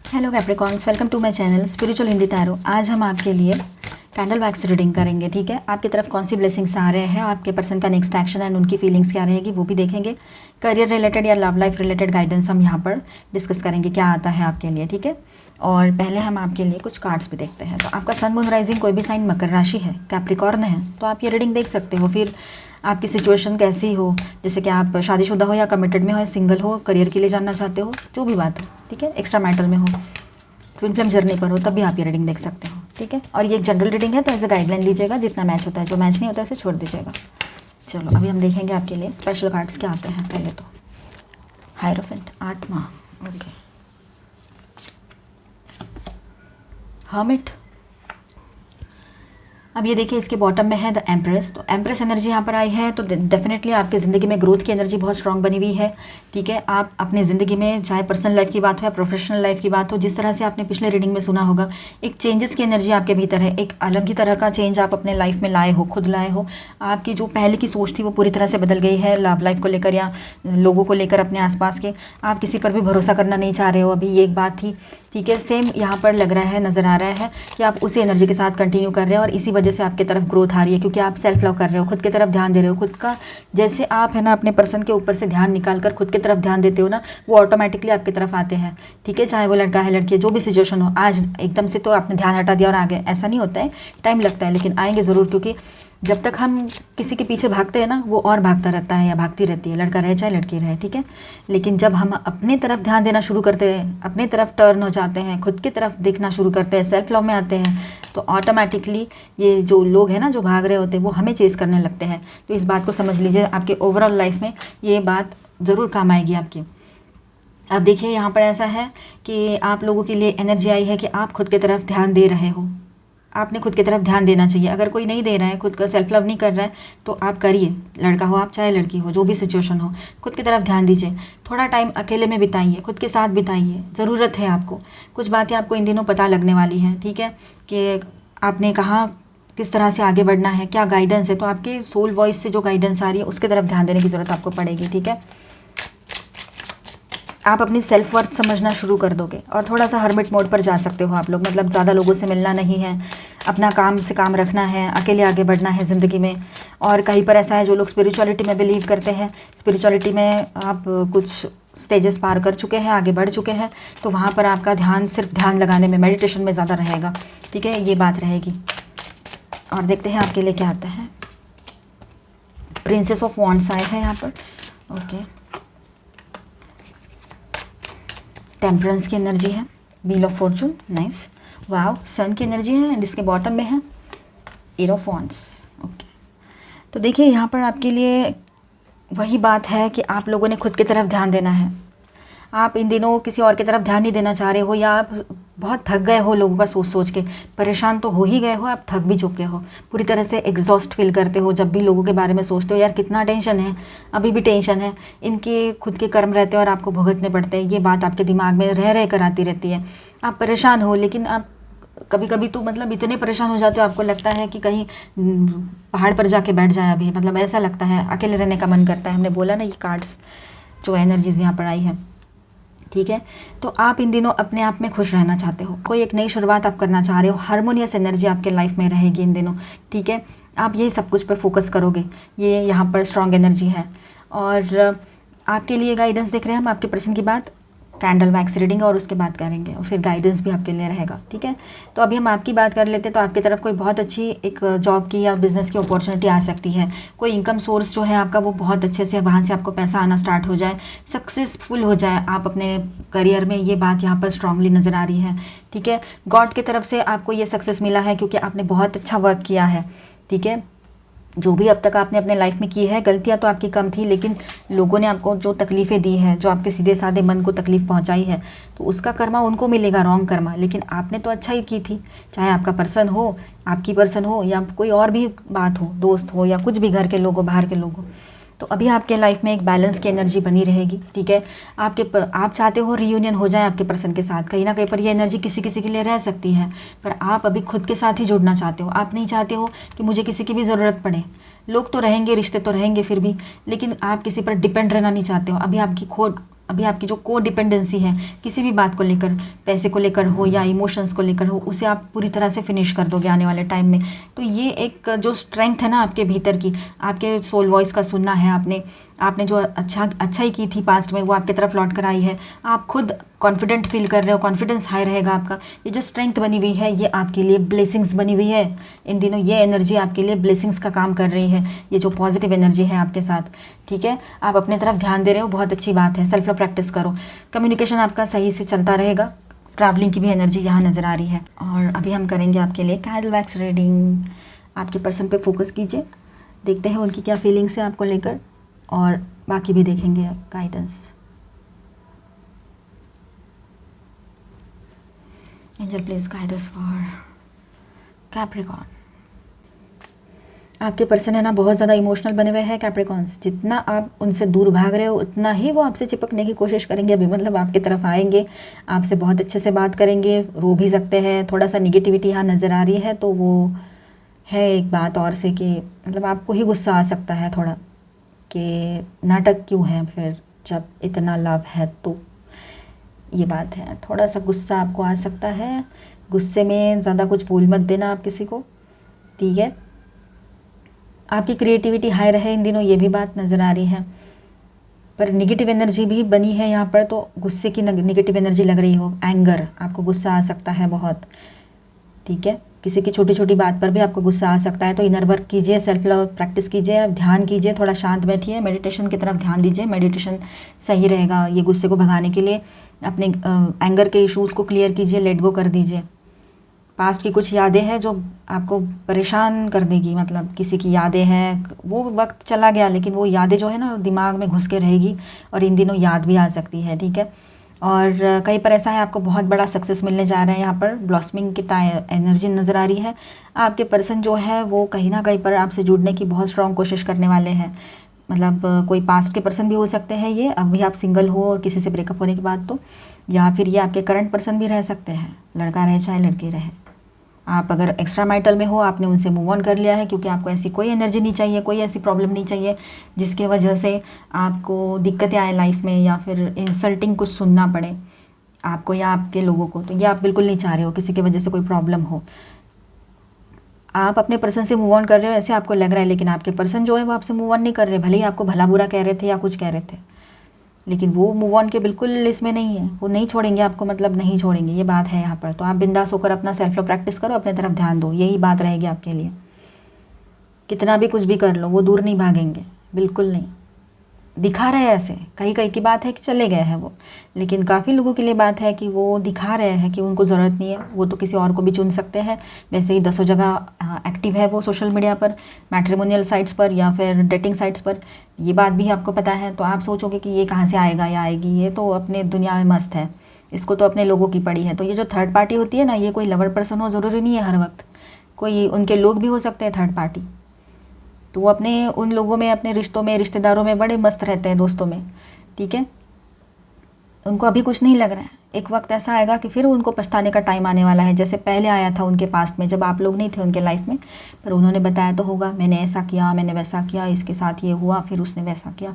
Hello Capricorns, welcome to my channel spiritual Hindi tarot. आज हम आपके लिए कैंडल वैक्स रीडिंग करेंगे। ठीक है, आपकी तरफ कौन सी ब्लेसिंग्स आ रहे हैं, आपके पर्सन का नेक्स्ट एक्शन एंड उनकी फीलिंग्स क्या रहेगी वो भी देखेंगे। करियर रिलेटेड या लव लाइफ रिलेटेड गाइडेंस हम यहाँ पर डिस्कस करेंगे, क्या आता है आपके लिए। ठीक है, और पहले हम आपके लिए कुछ कार्ड्स भी देखते हैं। तो आपका सन मून राइजिंग कोई भी साइन मकर राशि है, कैप्रिकॉर्न है, तो आप ये रीडिंग देख सकते हो। फिर आपकी सिचुएशन कैसी हो, जैसे कि आप शादीशुदा हो या कमिटेड में हो या सिंगल हो, करियर के लिए जानना चाहते हो, जो भी बात हो। ठीक है, एक्स्ट्रा मैरिटल में हो, ट्विन फ्लेम जर्नी पर हो, तब भी आप ये रीडिंग देख सकते हो। ठीक है, और ये एक जनरल रीडिंग है, तो एज ए गाइडलाइन लीजिएगा, जितना मैच होता है। जो मैच नहीं होता है उसे छोड़ दीजिएगा। चलो अभी हम देखेंगे आपके लिए स्पेशल कार्ड्स क्या आते हैं। पहले तो हायरोफेंट, आत्मा, ओके, हर्मिट। अब ये देखिए, इसके बॉटम में है द एम्प्रेस। तो एम्प्रेस एनर्जी यहाँ पर आई है, तो डेफिनेटली आपकी ज़िंदगी में ग्रोथ की एनर्जी बहुत स्ट्रांग बनी हुई है। ठीक है, आप अपनी ज़िंदगी में चाहे पर्सनल लाइफ की बात हो या प्रोफेशनल लाइफ की बात हो, जिस तरह से आपने पिछले रीडिंग में सुना होगा, एक चेंजेस की एनर्जी आपके भीतर है। एक अलग ही तरह का चेंज आप अपने लाइफ में लाए हो, खुद लाए हो। आपकी जो पहले की सोच थी वो पूरी तरह से बदल गई है, लव लाइफ को लेकर या लोगों को लेकर, अपने आसपास के। आप किसी पर भी भरोसा करना नहीं चाह रहे हो, अभी ये एक बात थी। ठीक है, सेम यहाँ पर लग रहा है, नज़र आ रहा है कि आप उसी एनर्जी के साथ कंटिन्यू कर रहे हो और इसी वजह से आपकी तरफ ग्रोथ आ रही है, क्योंकि आप सेल्फ लव कर रहे हो, खुद की तरफ ध्यान दे रहे हो। खुद का जैसे आप है ना अपने पर्सन के ऊपर से ध्यान निकाल कर खुद की तरफ ध्यान देते हो ना, वो ऑटोमेटिकली आपकी तरफ आते हैं। ठीक है, चाहे वो लड़का है लड़की है, जो भी सिचुएशन हो। आज एकदम से तो आपने ध्यान हटा दिया और आ गए, ऐसा नहीं होता है, टाइम लगता है, लेकिन आएंगे ज़रूर। क्योंकि जब तक हम किसी के पीछे भागते हैं ना, वो और भागता रहता है या भागती रहती है, लड़का रहे चाहे लड़की रहे। ठीक है, लेकिन जब हम अपनी तरफ ध्यान देना शुरू करते हैं, अपनी तरफ टर्न हो जाते हैं, खुद की तरफ देखना शुरू करते हैं, सेल्फ लव में आते हैं, तो ऑटोमेटिकली ये जो लोग हैं ना जो भाग रहे होते हैं, वो हमें चेस करने लगते हैं। तो इस बात को समझ लीजिए, आपके ओवरऑल लाइफ में ये बात ज़रूर काम आएगी आपकी। अब देखिए, यहाँ पर ऐसा है कि आप लोगों के लिए एनर्जी आई है कि आप खुद की तरफ ध्यान दे रहे हो। आपने खुद की तरफ ध्यान देना चाहिए। अगर कोई नहीं दे रहा है, खुद का सेल्फ लव नहीं कर रहा है, तो आप करिए। लड़का हो आप चाहे लड़की हो, जो भी सिचुएशन हो, खुद की तरफ ध्यान दीजिए। थोड़ा टाइम अकेले में बिताइए, खुद के साथ बिताइए, ज़रूरत है आपको। कुछ बातें आपको इन दिनों पता लगने वाली हैं। ठीक है, कि आपने कहाँ किस तरह से आगे बढ़ना है, क्या गाइडेंस है। तो आपके सोल वॉइस से जो गाइडेंस आ रही है, उसकी तरफ ध्यान देने की ज़रूरत आपको पड़ेगी। ठीक है, आप अपनी सेल्फ वर्थ समझना शुरू कर दोगे और थोड़ा सा हर्मिट मोड पर जा सकते हो आप लोग। मतलब ज़्यादा लोगों से मिलना नहीं है, अपना काम से काम रखना है, अकेले आगे बढ़ना है ज़िंदगी में। और कहीं पर ऐसा है, जो लोग स्पिरिचुअलिटी में बिलीव करते हैं, स्पिरिचुअलिटी में आप कुछ स्टेजेस पार कर चुके हैं, आगे बढ़ चुके हैं, तो वहाँ पर आपका ध्यान सिर्फ ध्यान लगाने में, मेडिटेशन में ज़्यादा रहेगा। ठीक है, ये बात रहेगी। और देखते हैं आपके लिए क्या आता है। प्रिंसेस ऑफ वॉन्ड्स आए हैं यहाँ पर, ओके। टेम्परेंस की एनर्जी है, व्हील ऑफ फॉर्चून, नाइस, वाव। सन की एनर्जी है एंड इसके बॉटम में है एट ऑफ वॉन्ड्स, ओके। तो देखिए, यहाँ पर आपके लिए वही बात है कि आप लोगों ने खुद की तरफ ध्यान देना है। आप इन दिनों किसी और की तरफ ध्यान नहीं देना चाह रहे हो, या आप बहुत थक गए हो लोगों का सोच सोच के। परेशान तो हो ही गए हो, आप थक भी चुके हो, पूरी तरह से एग्जॉस्ट फील करते हो जब भी लोगों के बारे में सोचते हो। यार कितना टेंशन है, अभी भी टेंशन है, इनके खुद के कर्म रहते हैं और आपको भुगतने पड़ते हैं। ये बात आपके दिमाग में रह रह कर आती रहती है। आप परेशान हो, लेकिन आप कभी कभी तो मतलब इतने परेशान हो जाते हो, आपको लगता है कि कहीं पहाड़ पर जाके बैठ जाए अभी। मतलब ऐसा लगता है, अकेले रहने का मन करता है। हमने बोला ना, ये कार्ड्स जो एनर्जीज यहाँ पर आई है। ठीक है, तो आप इन दिनों अपने आप में खुश रहना चाहते हो, कोई एक नई शुरुआत आप करना चाह रहे हो, हारमोनियस एनर्जी आपके लाइफ में रहेगी इन दिनों। ठीक है, आप यही सब कुछ पे फोकस करोगे, ये यहाँ पर स्ट्रॉन्ग एनर्जी है। और आपके लिए गाइडेंस देख रहे हैं हम, आपके पर्सन की बात कैंडल वैक्स रीडिंग और उसके बाद करेंगे, और फिर गाइडेंस भी आपके लिए रहेगा। ठीक है, तो अभी हम आपकी बात कर लेते हैं। तो आपकी तरफ कोई बहुत अच्छी एक जॉब की या बिज़नेस की अपॉर्चुनिटी आ सकती है। कोई इनकम सोर्स जो है आपका, वो बहुत अच्छे से वहाँ से आपको पैसा आना स्टार्ट हो जाए, सक्सेसफुल हो जाए आप अपने करियर में। ये बात यहाँ पर स्ट्रांगली नज़र आ रही है। ठीक है, गॉड की तरफ से आपको ये सक्सेस मिला है, क्योंकि आपने बहुत अच्छा वर्क किया है। ठीक है, जो भी अब तक आपने अपने लाइफ में की है, गलतियां तो आपकी कम थी, लेकिन लोगों ने आपको जो तकलीफ़ें दी हैं, जो आपके सीधे साधे मन को तकलीफ़ पहुंचाई है, तो उसका कर्मा उनको मिलेगा, रॉन्ग कर्मा। लेकिन आपने तो अच्छा ही की थी, चाहे आपका पर्सन हो, आपकी पर्सन हो, या कोई और भी बात हो, दोस्त हो, या कुछ भी घर के लोग हो, बाहर के लोग हो। तो अभी आपके लाइफ में एक बैलेंस की एनर्जी बनी रहेगी। ठीक है, आप चाहते हो रियूनियन हो जाए आपके पर्सन के साथ। कहीं ना कहीं पर ये एनर्जी किसी किसी के लिए रह सकती है, पर आप अभी खुद के साथ ही जुड़ना चाहते हो। आप नहीं चाहते हो कि मुझे किसी की भी ज़रूरत पड़े। लोग तो रहेंगे, रिश्ते तो रहेंगे फिर भी, लेकिन आप किसी पर डिपेंड रहना नहीं चाहते हो। अभी आपकी अभी आपकी जो को डिपेंडेंसी है किसी भी बात को लेकर, पैसे को लेकर हो या इमोशंस को लेकर हो, उसे आप पूरी तरह से फिनिश कर दोगे आने वाले टाइम में। तो ये एक जो स्ट्रेंथ है ना आपके भीतर की, आपके सोल वॉइस का सुनना है, आपने जो अच्छाई की थी पास्ट में वो आपकी तरफ लौट कर आई है। आप खुद कॉन्फिडेंट फील कर रहे हो, कॉन्फिडेंस हाई रहेगा आपका। ये जो स्ट्रेंथ बनी हुई है ये आपके लिए ब्लेसिंग्स बनी हुई है। इन दिनों ये एनर्जी आपके लिए ब्लेसिंग्स का काम कर रही है, ये जो पॉजिटिव एनर्जी है आपके साथ। ठीक है, आप अपने तरफ ध्यान दे रहे हो, बहुत अच्छी बात है। सेल्फ लव प्रैक्टिस करो, कम्युनिकेशन आपका सही से चलता रहेगा। ट्रैवलिंग की भी एनर्जी यहाँ नज़र आ रही है। और अभी हम करेंगे आपके लिए कैंडल वैक्स रीडिंग। आपके पर्सन पे फोकस कीजिए, देखते हैं उनकी क्या फीलिंग्स है आपको लेकर, और बाकी भी देखेंगे guidance. Angel please guide us for Capricorn. आपके पर्सन है ना बहुत ज़्यादा इमोशनल बने हुए हैं कैप्रिकॉर्न्स। जितना आप उनसे दूर भाग रहे हो उतना ही वो आपसे चिपकने की कोशिश करेंगे। अभी मतलब आपकी तरफ आएंगे, आपसे बहुत अच्छे से बात करेंगे, रो भी सकते हैं। थोड़ा सा निगेटिविटी यहाँ नज़र आ रही है, तो वो है एक बात और से कि मतलब आपको ही गुस्सा आ सकता है थोड़ा, कि नाटक क्यों है फिर जब इतना लव है। तो ये बात है, थोड़ा सा गुस्सा आपको आ सकता है। गुस्से में ज़्यादा कुछ बोल मत देना आप किसी को, ठीक है। आपकी क्रिएटिविटी हाई रहे इन दिनों, ये भी बात नज़र आ रही है। पर नेगेटिव एनर्जी भी बनी है यहाँ पर, तो गुस्से की नेगेटिव एनर्जी लग रही हो। एंगर, आपको गुस्सा आ सकता है बहुत, ठीक है। किसी की छोटी छोटी बात पर भी आपको गुस्सा आ सकता है। तो इनर वर्क कीजिए, सेल्फ लव प्रैक्टिस कीजिए, ध्यान कीजिए, थोड़ा शांत बैठिए, मेडिटेशन की तरफ ध्यान दीजिए। मेडिटेशन सही रहेगा ये गुस्से को भगाने के लिए। अपने एंगर के इश्यूज़ को क्लियर कीजिए, लेट गो कर दीजिए। पास्ट की कुछ यादें हैं जो आपको परेशान कर देगी, मतलब किसी की यादें हैं, वो वक्त चला गया लेकिन वो यादें जो है ना दिमाग में घुस के रहेगी, और इन दिनों याद भी आ सकती है, ठीक है। और कहीं पर ऐसा है आपको बहुत बड़ा सक्सेस मिलने जा रहा है। यहाँ पर ब्लॉसमिंग की एनर्जी नज़र आ रही है। आपके पर्सन जो है वो कहीं ना कहीं पर आपसे जुड़ने की बहुत स्ट्रॉन्ग कोशिश करने वाले हैं। मतलब कोई पास्ट के पर्सन भी हो सकते हैं ये, अभी आप सिंगल हो और किसी से ब्रेकअप होने के बाद, तो या फिर ये आपके करंट पर्सन भी रह सकते हैं, लड़का रहे चाहे लड़की रहे। आप अगर एक्स्ट्रा मैरिटल में हो, आपने उनसे मूव ऑन कर लिया है, क्योंकि आपको ऐसी कोई एनर्जी नहीं चाहिए, कोई ऐसी प्रॉब्लम नहीं चाहिए जिसके वजह से आपको दिक्कतें आए लाइफ में, या फिर इंसल्टिंग कुछ सुनना पड़े आपको या आपके लोगों को। तो ये आप बिल्कुल नहीं चाह रहे हो किसी की वजह से कोई प्रॉब्लम हो। आप अपने पर्सन से मूव ऑन कर रहे हो ऐसे आपको लग रहा है, लेकिन आपके पर्सन जो है वो आपसे मूव ऑन नहीं कर रहे। भले ही आपको भला बुरा कह रहे थे या कुछ कह रहे थे, लेकिन वो मूव ऑन के बिल्कुल इसमें नहीं है। वो नहीं छोड़ेंगे आपको, मतलब नहीं छोड़ेंगे, ये बात है यहाँ पर। तो आप बिंदास होकर अपना सेल्फ लव प्रैक्टिस करो, अपने तरफ ध्यान दो, यही बात रहेगी आपके लिए। कितना भी कुछ भी कर लो वो दूर नहीं भागेंगे, बिल्कुल नहीं। दिखा रहे हैं ऐसे, कहीं कहीं की बात है कि चले गए हैं वो, लेकिन काफ़ी लोगों के लिए बात है कि वो दिखा रहे हैं कि उनको ज़रूरत नहीं है। वो तो किसी और को भी चुन सकते हैं। वैसे ही 10 जगह एक्टिव है वो सोशल मीडिया पर, मैट्रिमोनियल साइट्स पर या फिर डेटिंग साइट्स पर, ये बात भी आपको पता है। तो आप सोचोगे कि ये कहाँ से आएगा या आएगी, ये तो अपने दुनिया में मस्त है, इसको तो अपने लोगों की पड़ी है। तो ये जो थर्ड पार्टी होती है ना, ये कोई लवर पर्सन हो ज़रूरी नहीं है हर वक्त, कोई उनके लोग भी हो सकते हैं थर्ड पार्टी। तो वो अपने उन लोगों में, अपने रिश्तों में, रिश्तेदारों में बड़े मस्त रहते हैं, दोस्तों में, ठीक है। उनको अभी कुछ नहीं लग रहा है, एक वक्त ऐसा आएगा कि फिर उनको पछताने का टाइम आने वाला है, जैसे पहले आया था उनके पास्ट में, जब आप लोग नहीं थे उनके लाइफ में, पर उन्होंने बताया तो होगा, मैंने ऐसा किया, मैंने वैसा किया, इसके साथ ये हुआ, फिर उसने वैसा किया,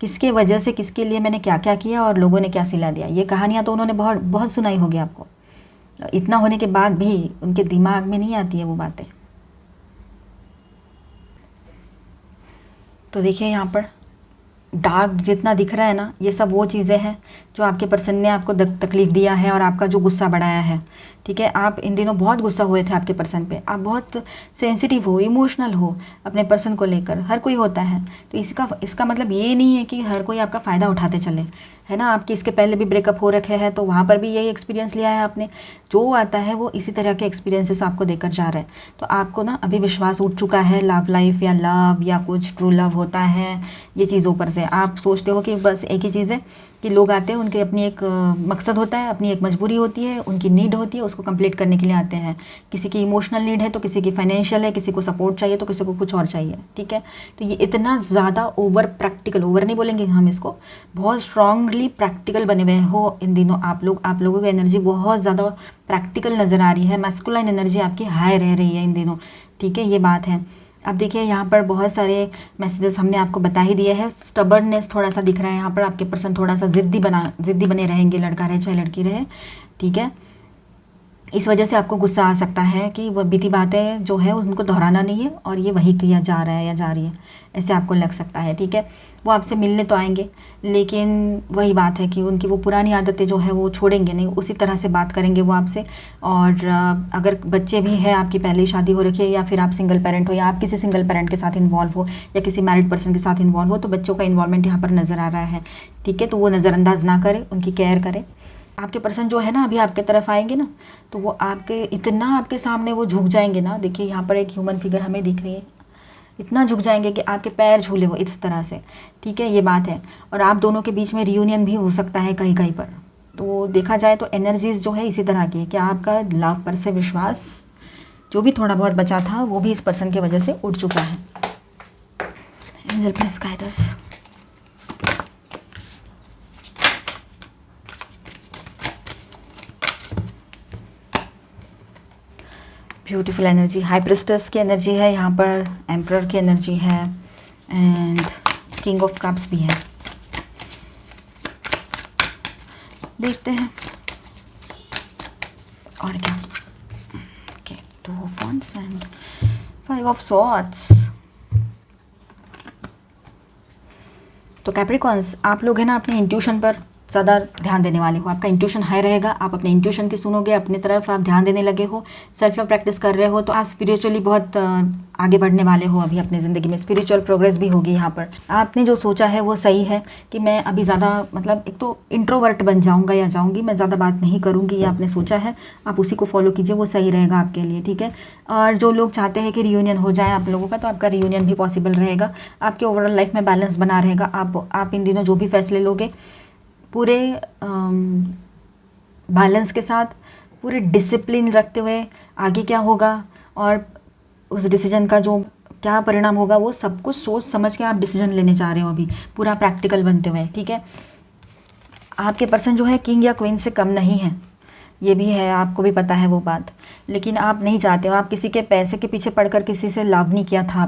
किसके वजह से, किसके लिए मैंने क्या क्या किया और लोगों ने क्या सिला दिया। ये कहानियाँ तो उन्होंने बहुत बहुत सुनाई होगी आपको। इतना होने के बाद भी उनके दिमाग में नहीं आती है वो बातें। तो देखिए यहाँ पर डार्क जितना दिख रहा है ना, ये सब वो चीज़ें हैं जो आपके पर्सन ने आपको तकलीफ़ दिया है और आपका जो गुस्सा बढ़ाया है, ठीक है। आप इन दिनों बहुत गुस्सा हुए थे आपके पर्सन पे, आप बहुत सेंसिटिव हो, इमोशनल हो अपने पर्सन को लेकर, हर कोई होता है। तो इसका मतलब ये नहीं है कि हर कोई आपका फ़ायदा उठाते चले, है ना। आपके इसके पहले भी ब्रेकअप हो रखे हैं, तो वहाँ पर भी यही एक्सपीरियंस लिया है आपने। जो आता है वो इसी तरह के एक्सपीरियंसेस आपको देकर जा रहा है। तो आपको ना अभी विश्वास उठ चुका है लव लाइफ या लव या कुछ ट्रू लव होता है, ये चीज़ों पर से आप सोचते हो कि बस एक ही चीज़ है कि लोग आते हैं, उनके अपनी एक मकसद होता है, अपनी एक मजबूरी होती है, उनकी नीड होती है, उसको कंप्लीट करने के लिए आते हैं। किसी की इमोशनल नीड है तो किसी की फाइनेंशियल है, किसी को सपोर्ट चाहिए तो किसी को कुछ और चाहिए, ठीक है। तो ये इतना ज़्यादा ओवर प्रैक्टिकल, ओवर नहीं बोलेंगे हम इसको, बहुत स्ट्रांगली प्रैक्टिकल बने हुए हो इन दिनों आप लोगों की एनर्जी बहुत ज़्यादा प्रैक्टिकल नज़र आ रही है। मैस्कुलाइन एनर्जी आपकी हाई रह रही है इन दिनों, ठीक है, ये बात है। अब देखिए यहाँ पर बहुत सारे मैसेजेस हमने आपको बता ही दिए हैं। स्टबर्ननेस थोड़ा सा दिख रहा है यहाँ पर, आपके पर्सन थोड़ा सा ज़िद्दी बने रहेंगे, लड़का रहे चाहे लड़की रहे, ठीक है। इस वजह से आपको गुस्सा आ सकता है कि वह बीती बातें जो है उनको दोहराना नहीं है और ये वही किया जा रहा है या जा रही है, ऐसे आपको लग सकता है, ठीक है। वो आपसे मिलने तो आएंगे, लेकिन वही बात है कि उनकी वो पुरानी आदतें जो है वो छोड़ेंगे नहीं, उसी तरह से बात करेंगे वो आपसे। और अगर बच्चे भी हैं, आपकी पहले ही शादी हो रखी है या फिर आप सिंगल पेरेंट हो या आप किसी सिंगल पेरेंट के साथ इन्वॉल्व हो या किसी मैरिड पर्सन के साथ इन्वॉल्व हो, तो बच्चों का इन्वॉल्वमेंट यहाँ पर नज़र आ रहा है, ठीक है। तो वो नज़रअंदाज ना करें, उनकी केयर करें। आपके पर्सन जो है ना अभी आपके तरफ आएंगे ना, तो वो आपके सामने वो झुक जाएंगे ना। देखिए यहाँ पर एक ह्यूमन फिगर हमें दिख रही है, इतना झुक जाएंगे कि आपके पैर झूले वो इस तरह से, ठीक है, ये बात है। और आप दोनों के बीच में रियूनियन भी हो सकता है कहीं कहीं पर। तो देखा जाए तो एनर्जीज जो है इसी तरह की है कि आपका लव पर से विश्वास जो भी थोड़ा बहुत बचा था वो भी इस पर्सन की वजह से उड़ चुका है। Angel please guide us. Beautiful energy, high priestess की एनर्जी है यहाँ पर, एम्परर की एनर्जी है एंड किंग ऑफ कप्स भी है। देखते हैं और क्या। Okay, 2 of wands and 5 of swords. तो कैप्रिकॉन्स, आप लोग हैं ना अपने इंट्यूशन पर ज़्यादा ध्यान देने वाले हो। आपका इंट्यूशन हाई रहेगा, आप अपने इंट्यूशन की सुनोगे, अपनी तरफ आप ध्यान देने लगे हो, सेल्फ लव प्रैक्टिस कर रहे हो, तो आप स्पिरिचुअली बहुत आगे बढ़ने वाले हो अभी अपनी ज़िंदगी में। स्पिरिचुअल प्रोग्रेस भी होगी यहाँ पर। आपने जो सोचा है वो सही है कि मैं अभी ज़्यादा मतलब एक तो इंट्रोवर्ट बन जाऊँगा या जाऊँगी, मैं ज़्यादा बात नहीं करूँगी, ये आपने सोचा है, आप उसी को फॉलो कीजिए, वो सही रहेगा आपके लिए, ठीक है। और जो लोग चाहते हैं कि रियूनियन हो जाए आप लोगों का, तो आपका रियूनियन भी पॉसिबल रहेगा। आपके ओवरऑल लाइफ में बैलेंस बना रहेगा। आप इन दिनों जो भी फैसले लोगे पूरे बैलेंस के साथ, पूरे डिसिप्लिन रखते हुए, आगे क्या होगा और उस डिसीजन का जो क्या परिणाम होगा वो सब कुछ सोच समझ के आप डिसीजन लेने जा रहे हो अभी, पूरा प्रैक्टिकल बनते हुए, ठीक है। आपके पर्सन जो है किंग या क्वीन से कम नहीं है, ये भी है, आपको भी पता है वो बात। लेकिन आप नहीं चाहते हो, आप किसी के पैसे के पीछे पड़कर किसी से लव नहीं किया था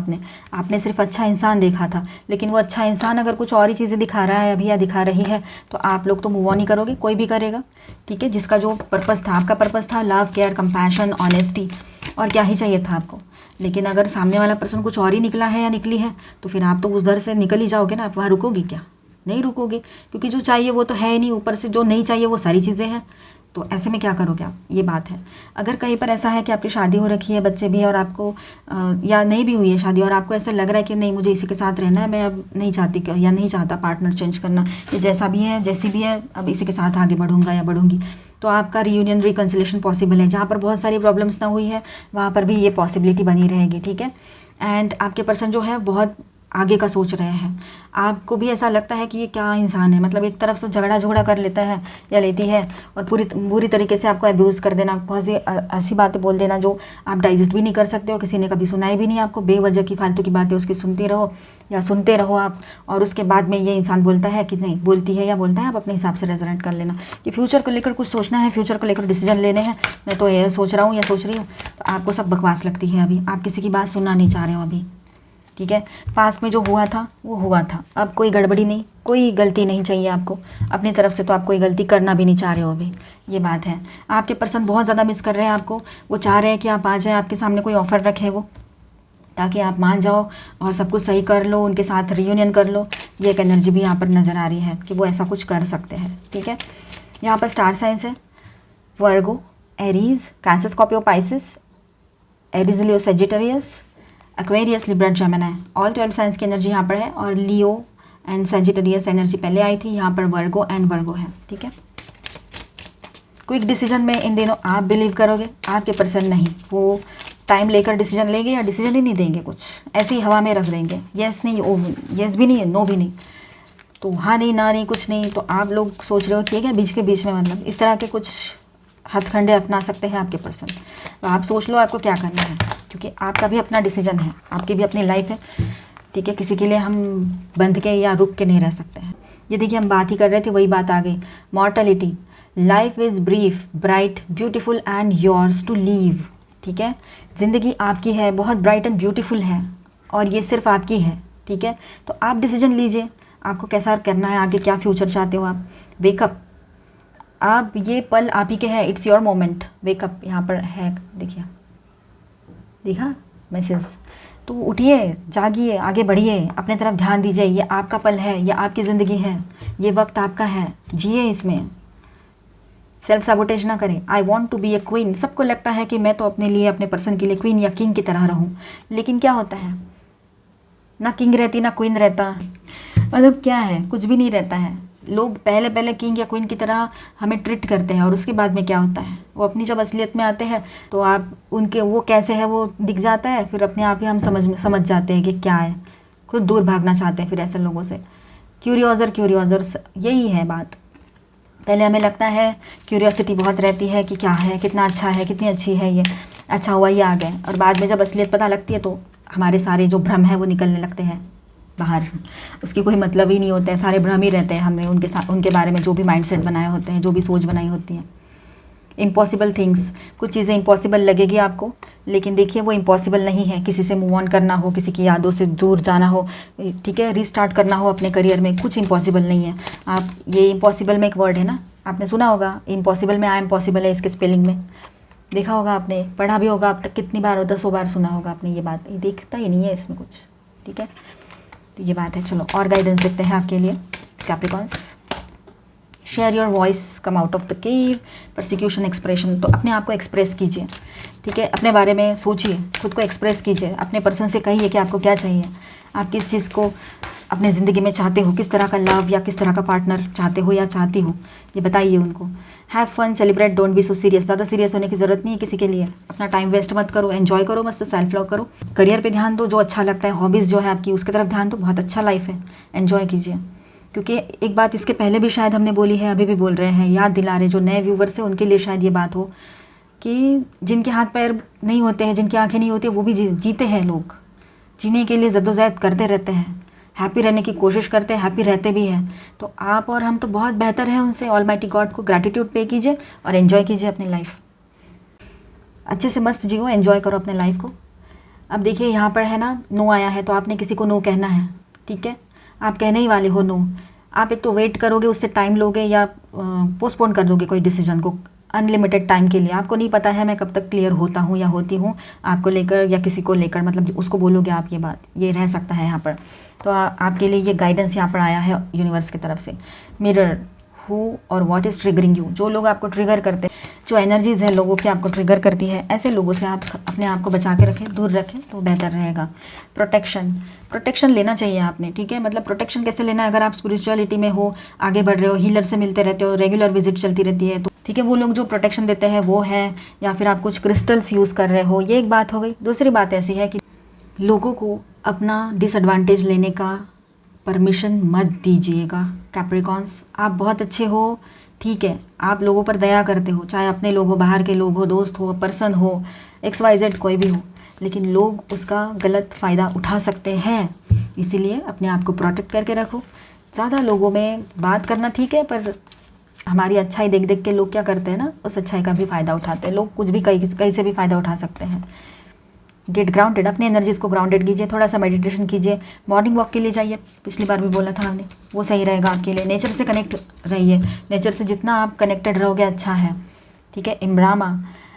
आपने सिर्फ अच्छा इंसान देखा था। लेकिन वो अच्छा इंसान अगर कुछ और ही चीज़ें दिखा रहा है अभी या दिखा रही है, तो आप लोग तो मूव ऑन ही करोगे, कोई भी करेगा, ठीक है। जिसका जो पर्पज़ था, आपका पर्पज़ था लव, केयर, कंपैशन, ऑनेस्टी, और क्या ही चाहिए था आपको। लेकिन अगर सामने वाला पर्सन कुछ और ही निकला है या निकली है, तो फिर आप तो उस दर से निकल ही जाओगे ना, आप वहाँ रुकोगे क्या? नहीं रुकोगे, क्योंकि जो चाहिए वो तो है ही नहीं, ऊपर से जो नहीं चाहिए वो सारी चीज़ें हैं। तो ऐसे में क्या करोगे आप, ये बात है। अगर कहीं पर ऐसा है कि आपकी शादी हो रखी है, बच्चे भी है, और आपको या नहीं भी हुई है शादी, और आपको ऐसा लग रहा है कि नहीं मुझे इसी के साथ रहना है, मैं अब नहीं चाहती या नहीं चाहता पार्टनर चेंज करना, ये जैसा भी है जैसी भी है अब इसी के साथ आगे बढ़ूंगा या बढ़ूंगी, तो आपका रियूनियन रिकन्सिलेशन पॉसिबल है। जहाँ पर बहुत सारी प्रॉब्लम्स ना हुई है वहाँ पर भी ये पॉसिबिलिटी बनी रहेगी, ठीक है। एंड आपके पर्सन जो है बहुत आगे का सोच रहे हैं। आपको भी ऐसा लगता है कि ये क्या इंसान है, मतलब एक तरफ से झगड़ा कर लेता है या लेती है और बुरी तरीके से आपको अब्यूज़ कर देना, बहुत सी ऐसी बातें बोल देना जो आप डाइजेस्ट भी नहीं कर सकते हो, किसी ने कभी सुनाई भी नहीं आपको, बेवजह की फालतू की बातें उसकी सुनती रहो या सुनते रहो आप, और उसके बाद में ये इंसान बोलता है कि नहीं, बोलती है या बोलता है, आप अपने हिसाब से रेजोनेट कर लेना कि फ्यूचर को लेकर कुछ सोचना है, फ्यूचर को लेकर डिसीजन लेने हैं, मैं तो ये सोच रहा हूँ या सोच रही हूँ, तो आपको सब बकवास लगती है अभी, आप किसी की बात सुनना नहीं चाह रहे हो अभी, ठीक है। पास्ट में जो हुआ था वो हुआ था, अब कोई गड़बड़ी नहीं, कोई गलती नहीं चाहिए आपको अपनी तरफ से, तो आप कोई गलती करना भी नहीं चाह रहे हो अभी, ये बात है। आपके पर्सन बहुत ज़्यादा मिस कर रहे हैं आपको, वो चाह रहे हैं कि आप आ जाए, आपके सामने कोई ऑफ़र रखे वो, ताकि आप मान जाओ और सब कुछ सही कर लो, उनके साथ रियूनियन कर लो। ये एक एनर्जी भी यहाँ पर नज़र आ रही है कि वो ऐसा कुछ कर सकते हैं, ठीक है। यहाँ पर स्टार साइंस है Virgo, Aries, Cancer, Scorpio, Pisces, Aries, Leo, Sagittarius, Aquarius, Libra, Gemini, all 12 signs की एनर्जी यहाँ पर है, और लियो एंड सेजिटेरियस एनर्जी पहले आई थी, यहाँ पर वर्गो एंड वर्गो है, ठीक है। क्विक डिसीजन में इन दिनों आप बिलीव करोगे, आपके पर्सन नहीं, वो टाइम लेकर डिसीजन लेंगे या डिसीजन ही नहीं देंगे, कुछ ऐसी हवा में रख देंगे, येस नहीं, ओ येस भी नहीं है, नो भी नहीं, तो हाँ नहीं ना नहीं कुछ नहीं, तो आप लोग सोच रहे हो कि क्या बीच के बीच में, मतलब इस तरह के कुछ हथकंडे अपना सकते हैं आपके पर्सन। तो आप सोच लो आपको क्या करना है, क्योंकि आपका भी अपना डिसीजन है, आपकी भी अपनी लाइफ है, ठीक है। किसी के लिए हम बंध के या रुक के नहीं रह सकते हैं। ये देखिए हम बात ही कर रहे थे, वही बात आ गई, mortality, life is brief, bright, beautiful and yours to live, ठीक है। ज़िंदगी आपकी है, बहुत ब्राइट एंड ब्यूटीफुल है, और ये सिर्फ आपकी है, ठीक है। तो आप डिसीजन लीजिए आपको कैसा करना है, आगे क्या फ्यूचर चाहते हो आप। वेकअप, आप ये पल आप ही के हैं, इट्स योर मोमेंट। वेकअप यहाँ पर है, देखिए, देखा मैसेज। तो उठिए, जागिए, आगे बढ़िए, अपने तरफ ध्यान दीजिए। ये आपका पल है, ये आपकी ज़िंदगी है, ये वक्त आपका है, जिए इसमें। सेल्फ सैबोटेज ना करें। I want to be a queen. सबको लगता है कि मैं तो अपने लिए, अपने पर्सन के लिए क्वीन या किंग की तरह रहूं, लेकिन क्या होता है, ना किंग रहती ना क्वीन रहता, मतलब क्या है, कुछ भी नहीं रहता है। लोग पहले पहले किंग या क्वीन की तरह हमें ट्रीट करते हैं और उसके बाद में क्या होता है, वो अपनी जब असलियत में आते हैं तो आप उनके वो कैसे है वो दिख जाता है। फिर अपने आप ही हम समझ जाते हैं कि क्या है, खुद दूर भागना चाहते हैं फिर ऐसे लोगों से। क्यूरियोजर यही है बात। पहले हमें लगता है क्यूरियोसिटी बहुत रहती है कि क्या है, कितना अच्छा है, कितनी अच्छी है ये, अच्छा हुआ ये आ गए। और बाद में जब असलियत पता लगती है तो हमारे सारे जो भ्रम है वो निकलने लगते हैं बाहर। उसकी कोई मतलब ही नहीं होता है, सारे भ्रम ही रहते हैं। हमने उनके बारे में जो भी माइंडसेट बनाए होते हैं, जो भी सोच बनाई होती है। इम्पॉसिबल थिंग्स, कुछ चीज़ें इम्पॉसिबल लगेगी आपको, लेकिन देखिए वो इम्पॉसिबल नहीं है। किसी से मूव ऑन करना हो, किसी की यादों से दूर जाना हो, ठीक है, रीस्टार्ट करना हो अपने करियर में, कुछ इम्पॉसिबल नहीं है। आप ये इम्पॉसिबल में एक वर्ड है ना, आपने सुना होगा, इम्पॉसिबल में आई एम पॉसिबल है, इसके स्पेलिंग में देखा होगा आपने, पढ़ा भी होगा, अब तक कितनी बार, 10 बार सुना होगा आपने ये बात। ये देखता ही नहीं है इसमें कुछ, ठीक है। तो ये बात है। चलो और गाइडेंस देखते हैं आपके लिए Capricorns. Share your voice, come out of the cave, persecution expression. तो अपने आप को एक्सप्रेस कीजिए, ठीक है, अपने बारे में सोचिए, खुद को एक्सप्रेस कीजिए, अपने पर्सन से कहिए कि आपको क्या चाहिए, आप किस चीज़ को अपने ज़िंदगी में चाहते हो, किस तरह का लव या किस तरह का पार्टनर चाहते हो या चाहती हो, ये बताइए उनको। Have fun, celebrate, don't be so serious. ज़्यादा सीरियस होने की ज़रूरत नहीं है किसी के लिए। अपना टाइम वेस्ट मत करो, एंजॉय करो, मस्त सेल्फ लव करो, करियर पे ध्यान दो, जो अच्छा लगता है, हॉबीज़ जो है आपकी उसकी तरफ ध्यान दो, बहुत अच्छा लाइफ है, एंजॉय कीजिए। क्योंकि एक बात इसके पहले भी शायद हमने बोली है, अभी भी बोल रहे हैं, याद दिला रहे, जो नए व्यूवर्स हैं उनके लिए शायद ये बात हो कि जिनके हाथ पैर नहीं होते हैं, जिनकी आंखें नहीं होती, वो भी जीते हैं। लोग जीने के लिए जद्दोजहद करते रहते हैं, हैप्पी रहने की कोशिश करते हैं, हैप्पी रहते भी हैं। तो आप और हम तो बहुत बेहतर हैं उनसे। ऑलमाइटी गॉड को ग्रैटिट्यूड पे कीजिए और एंजॉय कीजिए अपनी लाइफ, अच्छे से मस्त जियो, एंजॉय करो अपने लाइफ को। अब देखिए यहाँ पर है ना, नो आया है, तो आपने किसी को नो कहना है, ठीक है, आप कहने ही वाले हो नो। आप एक तो वेट करोगे, उससे टाइम लोगे या पोस्टपोन कर दोगे कोई डिसीजन को अनलिमिटेड टाइम के लिए। आपको नहीं पता है मैं कब तक क्लियर होता हूँ या होती हूँ आपको लेकर या किसी को लेकर, मतलब उसको बोलोगे आप ये बात, ये रह सकता है यहाँ पर। तो आपके लिए ये गाइडेंस यहाँ पर आया है यूनिवर्स की तरफ से। मिरर हु और व्हाट इज़ ट्रिगरिंग यू। जो लोग आपको ट्रिगर करते हैं, जो एनर्जीज़ है लोगों की आपको ट्रिगर करती है, ऐसे लोगों से आप अपने आप को बचा के रखें, दूर रखें तो बेहतर रहेगा। प्रोटेक्शन लेना चाहिए आपने, ठीक है। मतलब प्रोटेक्शन कैसे लेना है, अगर आप स्पिरिचुअलिटी में हो, आगे बढ़ रहे हो, हीलर से मिलते रहते हो, रेगुलर विजिट चलती रहती है, तो ठीक है, वो लोग जो प्रोटेक्शन देते हैं वो है, या फिर आप कुछ क्रिस्टल्स यूज़ कर रहे हो, ये एक बात हो गई। दूसरी बात ऐसी है कि लोगों को अपना डिसएडवांटेज लेने का परमिशन मत दीजिएगा। कैप्रिकॉन्स, आप बहुत अच्छे हो, ठीक है, आप लोगों पर दया करते हो, चाहे अपने लोग हो, बाहर के लोग हो, दोस्त हो, पर्सन हो, XYZ कोई भी हो, लेकिन लोग उसका गलत फ़ायदा उठा सकते हैं। इसीलिए अपने आप को प्रोटेक्ट करके रखो। ज़्यादा लोगों में बात करना ठीक है, पर हमारी अच्छाई देख देख के लोग क्या करते हैं ना, उस अच्छाई का भी फ़ायदा उठाते हैं। लोग कुछ भी कहीं से भी फ़ायदा उठा सकते हैं। गेट ग्राउंडेड, अपनी एनर्जीज़ को ग्राउंडेड कीजिए, थोड़ा सा मेडिटेशन कीजिए, मॉर्निंग वॉक के लिए जाइए, पिछली बार भी बोला था हमने, वो सही रहेगा आपके लिए। नेचर से कनेक्ट रहिए, नेचर से जितना आप कनेक्टेड रहोगे अच्छा है, ठीक है। इम्ब्रामा,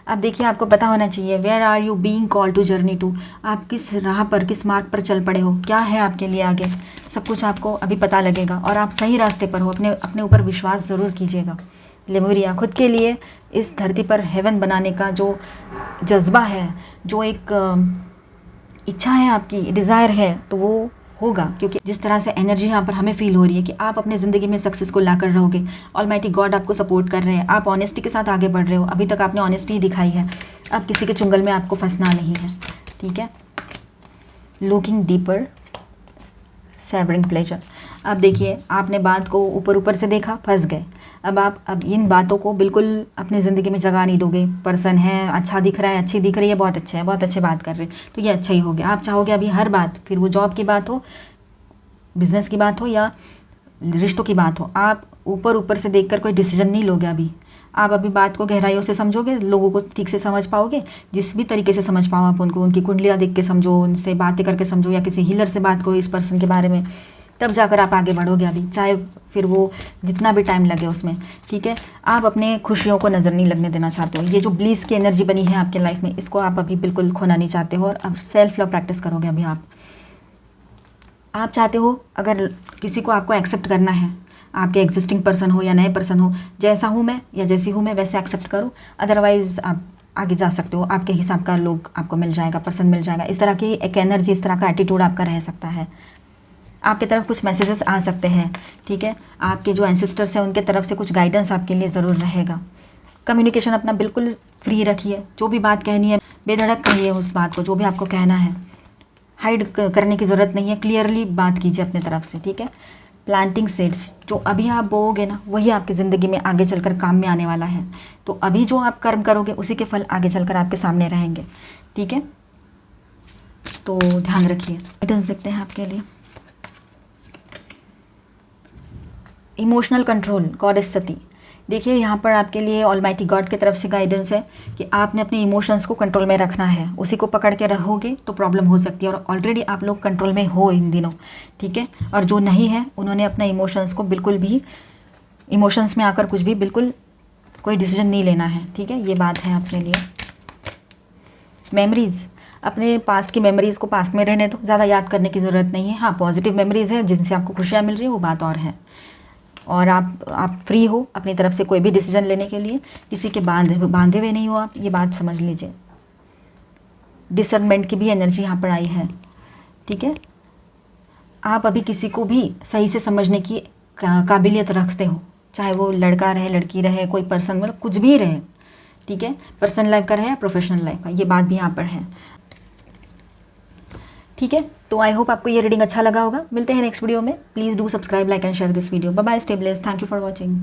अब देखिए आपको पता होना चाहिए, where are you being called to journey to. आप किस राह पर, किस मार्ग पर चल पड़े हो, क्या है आपके लिए आगे, सब कुछ आपको अभी पता लगेगा और आप सही रास्ते पर हो। अपने ऊपर विश्वास ज़रूर कीजिएगा। लेमुरिया, खुद के लिए इस धरती पर हेवन बनाने का जो जज्बा है, जो एक इच्छा है आपकी, डिज़ायर है, तो वो होगा। क्योंकि जिस तरह से एनर्जी यहाँ पर हमें फील हो रही है कि आप अपने ज़िंदगी में सक्सेस को लाकर रहोगे, ऑलमाइटी गॉड आपको सपोर्ट कर रहे हैं, आप ऑनेस्टी के साथ आगे बढ़ रहे हो। अभी तक आपने ऑनेस्टी ही दिखाई है, अब किसी के चुंगल में आपको फंसना नहीं है, ठीक है। Looking deeper, savouring pleasure. अब देखिए आपने बात को ऊपर से देखा, फंस गए। अब इन बातों को बिल्कुल अपनी ज़िंदगी में जगह नहीं दोगे। पर्सन है, अच्छा दिख रहा है, अच्छी दिख रही है, बहुत अच्छा है, बहुत अच्छे बात कर रहे हैं, तो ये अच्छा ही हो गया। आप चाहोगे अभी हर बात, फिर वो जॉब की बात हो, बिजनेस की बात हो या रिश्तों की बात हो, आप ऊपर से देखकर कोई डिसीजन नहीं लोगे। अभी आप अभी बात को गहराइयों से समझोगे, लोगों को ठीक से समझ पाओगे, जिस भी तरीके से समझ पाओ आप उनको, उनकी कुंडलियाँ देख के समझो, उनसे बातें करके समझो, या किसी हीलर से बात करो इस पर्सन के बारे में, तब जाकर आप आगे बढ़ोगे। अभी चाहे फिर वो जितना भी टाइम लगे उसमें, ठीक है। आप अपने खुशियों को नज़र नहीं लगने देना चाहते हो। ये जो ब्लीस की एनर्जी बनी है आपके लाइफ में, इसको आप अभी बिल्कुल खोना नहीं चाहते हो, और अब सेल्फ लव प्रैक्टिस करोगे अभी आप चाहते हो अगर किसी को आपको एक्सेप्ट करना है, आपके एग्जिस्टिंग पर्सन हो या नए पर्सन हो, जैसा हूँ मैं या जैसी हूँ मैं वैसे एक्सेप्ट करो, अदरवाइज़ आप आगे जा सकते हो। आपके हिसाब का लोग आपको मिल जाएगा, पर्सन मिल जाएगा। इस तरह की एक एनर्जी, इस तरह का एटीट्यूड आपका रह सकता है। आपकी तरफ कुछ मैसेजेस आ सकते हैं, ठीक है। आपके जो एंसेस्टर्स हैं उनके तरफ से कुछ गाइडेंस आपके लिए ज़रूर रहेगा। कम्युनिकेशन अपना बिल्कुल फ्री रखिए, जो भी बात कहनी है बेधड़क कहिए उस बात को, जो भी आपको कहना है। हाइड करने की ज़रूरत नहीं है, क्लियरली बात कीजिए अपने तरफ से, ठीक है। प्लांटिंग सीड्स, जो अभी आप बोओगे ना वही आपकी ज़िंदगी में आगे चलकर काम में आने वाला है। तो अभी जो आप कर्म करोगे उसी के फल आगे चलकर आपके सामने रहेंगे, ठीक है। तो ध्यान रखिए। गाइडेंस देखते हैं आपके लिए। इमोशनल कंट्रोल, गॉडेस सती। देखिए यहाँ पर आपके लिए ऑलमाइटी गॉड की तरफ से गाइडेंस है कि आपने अपने इमोशंस को कंट्रोल में रखना है। उसी को पकड़ के रहोगे तो प्रॉब्लम हो सकती है, और ऑलरेडी आप लोग कंट्रोल में हो इन दिनों, ठीक है। और जो नहीं है उन्होंने अपने इमोशंस को बिल्कुल भी, इमोशंस में आकर कुछ भी बिल्कुल कोई डिसीजन नहीं लेना है, ठीक है। ये बात है आपके लिए। मेमोरीज़, अपने पास्ट की मेमोरीज़ को पास्ट में रहने दो, ज़्यादा याद करने की ज़रूरत नहीं है। हाँ, पॉजिटिव मेमोरीज़ है जिनसे आपको खुशियाँ मिल रही है, वो बात और है। और आप फ्री हो अपनी तरफ से कोई भी डिसीजन लेने के लिए, किसी के बांधे हुए नहीं हो आप, ये बात समझ लीजिए। डिसर्नमेंट की भी एनर्जी यहाँ पर आई है, ठीक है। आप अभी किसी को भी सही से समझने की काबिलियत रखते हो, चाहे वो लड़का रहे, लड़की रहे, कोई पर्सन, मतलब कुछ भी रहे, ठीक है। पर्सनल लाइफ का रहे या प्रोफेशनल लाइफ का, ये बात भी यहाँ पर है, ठीक है। तो आई होप आपको ये रीडिंग अच्छा लगा होगा। मिलते हैं नेक्स्ट वीडियो में। Please do subscribe, like and share this video. Bye bye, stay blessed, thank you for watching.